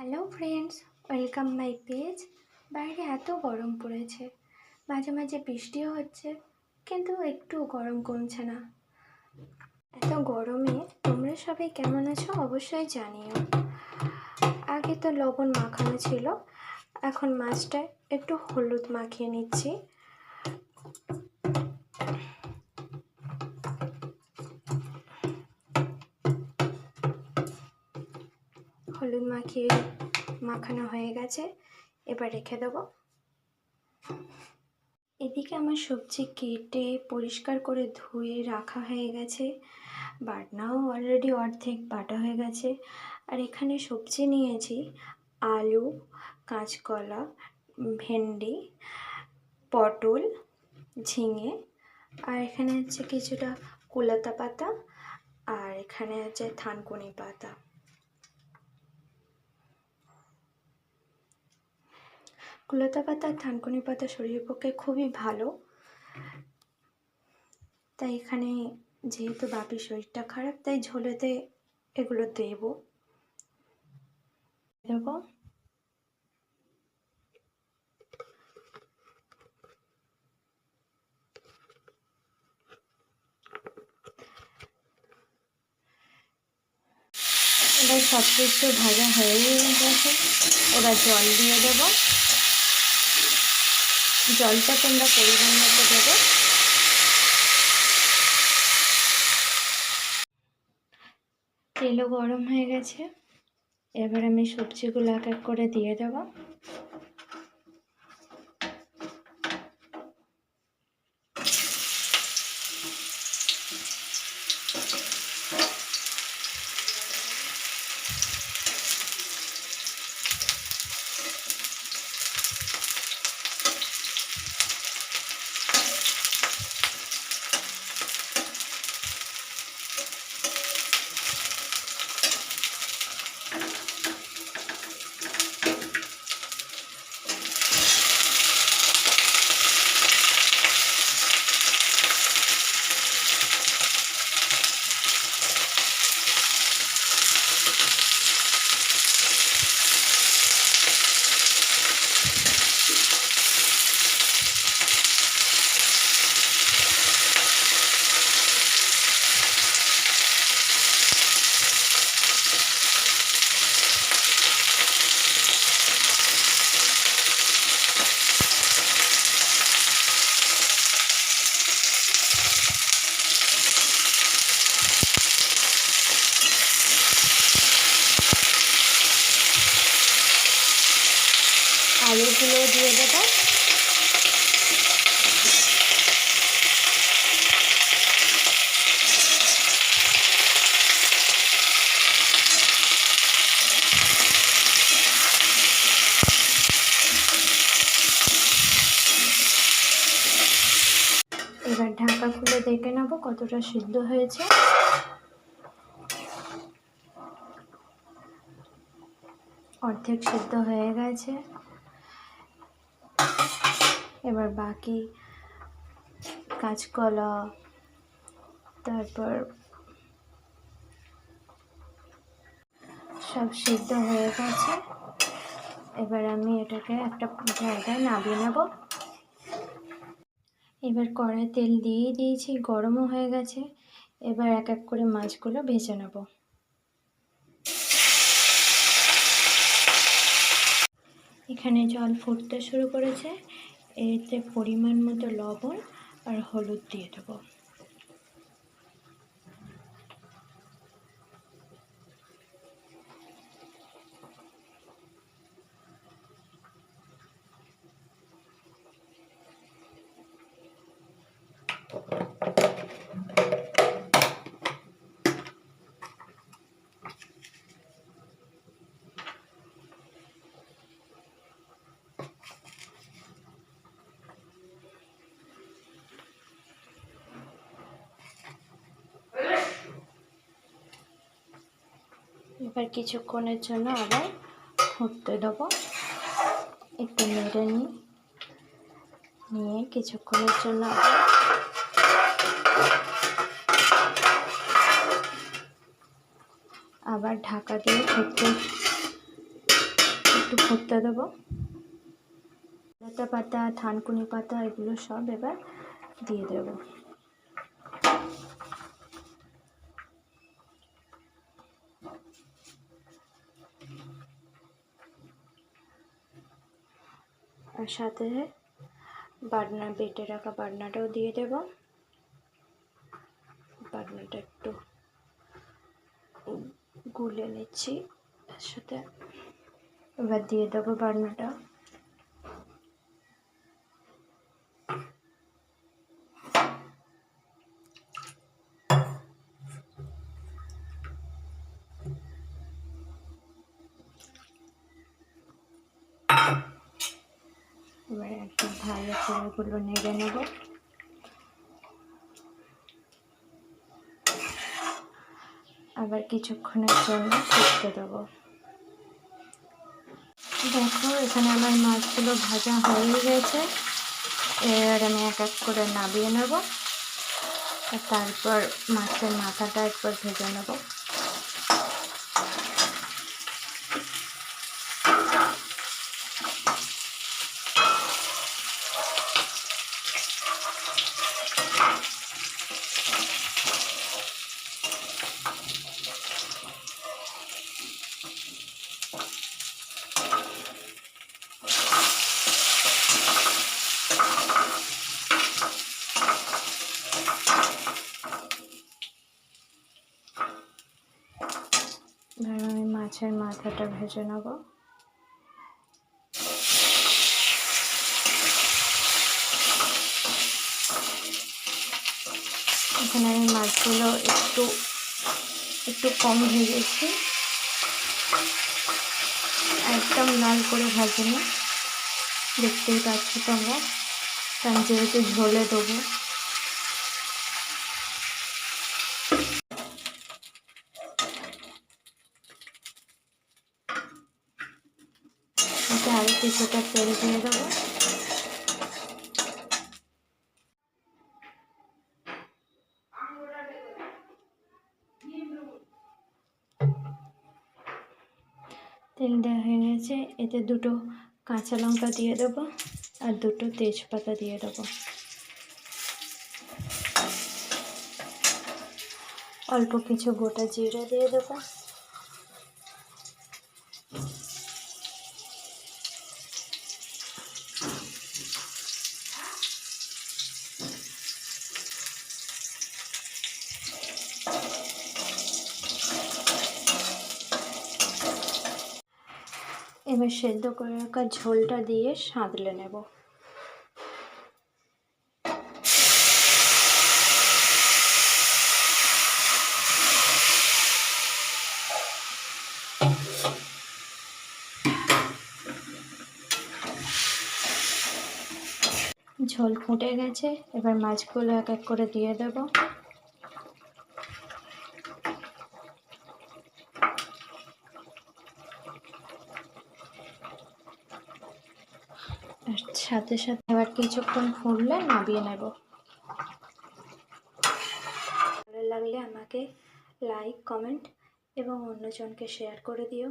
Hello friends, welcome my page. বাইরে এত গরম পড়েছে, মাঝে মাঝে বৃষ্টিও হচ্ছে, কিন্তু একটু গরম কমছে না। এত গরমে তোমরা সবাই কেমন আছো অবশ্যই জানিও। আগে তো লবণ মাখানো ছিল, এখন মাছটায় একটু হলুদ মাখিয়ে নিচ্ছি। হলুদ মাখানো হয়ে গেছে, এবার রেখে দেবো। এদিকে আমার সবজি কেটে পরিষ্কার করে ধুয়ে রাখা হয়ে গেছে, বাটনাও অলরেডি অর্ধেক বাটা হয়ে গেছে। আর এখানে সবজি নিয়েছি আলু, কাঁচকলা, ভেন্ডি, পটল, ঝিঙে, আর এখানে হচ্ছে কিছুটা কুলাতা পাতা, আর এখানে আছে থানকুনি পাতা। কুলতা পাতা আর থানকুনি পাতা শরীরের পক্ষে খুবই ভালো, তাই এখানে যেহেতু বাপির শরীরটা খারাপ, তাই ঝোলেতে এগুলো দেবো। এবার সব কিছু ভাজা হয়ে গেছে, এবার জল দিয়ে দেবো। জলটা তোমরা পরিমাণ মতো দেবে। তেলও গরম হয়ে গেছে, এবার আমি সবজিগুলো এক এক করে দিয়ে দেবো। আলুগুলো দিয়ে দেবো। এবার ঢাকা খুলে দেখে নেবো কতটা সিদ্ধ হয়েছে। অর্ধেক সিদ্ধ হয়ে গেছে, এবার বাকি কাঁচকলা, তারপর সব সিদ্ধ হয়ে গেছে। এবার আমি এটাকে একটা জায়গায় নামিয়ে নেব। এবার কড়াই তেল দিয়ে দিয়েছি, গরমও হয়ে গেছে। এবার এক এক করে মাছগুলো ভেজে নেব। এখানে জল ফুটতে শুরু করেছে, এতে পরিমাণ মতো লবণ আর হলুদ দিয়ে দেবো। এবার কিছুক্ষণের জন্য আবার ফুটতে দেবো। একটু নেড়ে নিয়ে কিছুক্ষণের জন্য আবার ঢাকা দিয়ে ফুটতে একটু ফুটতে দেবো। লতা পাতা, থানকুনি পাতা এগুলো সব এবার দিয়ে দেবো। আর সাথে বাটনা, বেটে রাখা বাটনাটাও দিয়ে দেব। বাটনাটা একটু গুলে নিচ্ছি তার সাথে। এবার দিয়ে দেবো বাটনাটা। এবার একটু ভালো করে ওগুলো নেড়ে নেব। আবার কিছুক্ষণের জন্য ফুটতে দেবো। দেখো এখানে আমার মাছগুলো ভাজা হয়ে গেছে। এবার আমি এক এক করে নামিয়ে নেব। আর তারপর মাছের মাথাটা একবার ভেজে নেব। এবার আমি মাছের মাথাটা ভেজে নেব। এখানে আমি মাছগুলো একটু কম ভেজেছি, একদম লাল করে ভাজিনি, দেখতেই পাচ্ছ তোমরা, কারণ যেহেতু ঝোলে দেবো। আরও কিছুটা তেল দিয়ে দেবো। তেল দেওয়া হয়ে গেছে, এতে দুটো কাঁচা লঙ্কা দিয়ে দেবো আর দুটো তেজপাতা দিয়ে দেবো। অল্প কিছু গোটা জিরে দিয়ে দেবো। এবার সেদ্ধ করে রাখা ঝোলটা দিয়ে সাঁতলে নেব। ঝোল ফুটে গেছে, এবার মাছগুলো এক এক করে দিয়ে দেব। আর সাথে সাথে এবার কিছুক্ষণ ফুটলে নামিয়ে নেব। ভালো লাগলে আমাকে লাইক, কমেন্ট এবং অন্যজনকে শেয়ার করে দিও।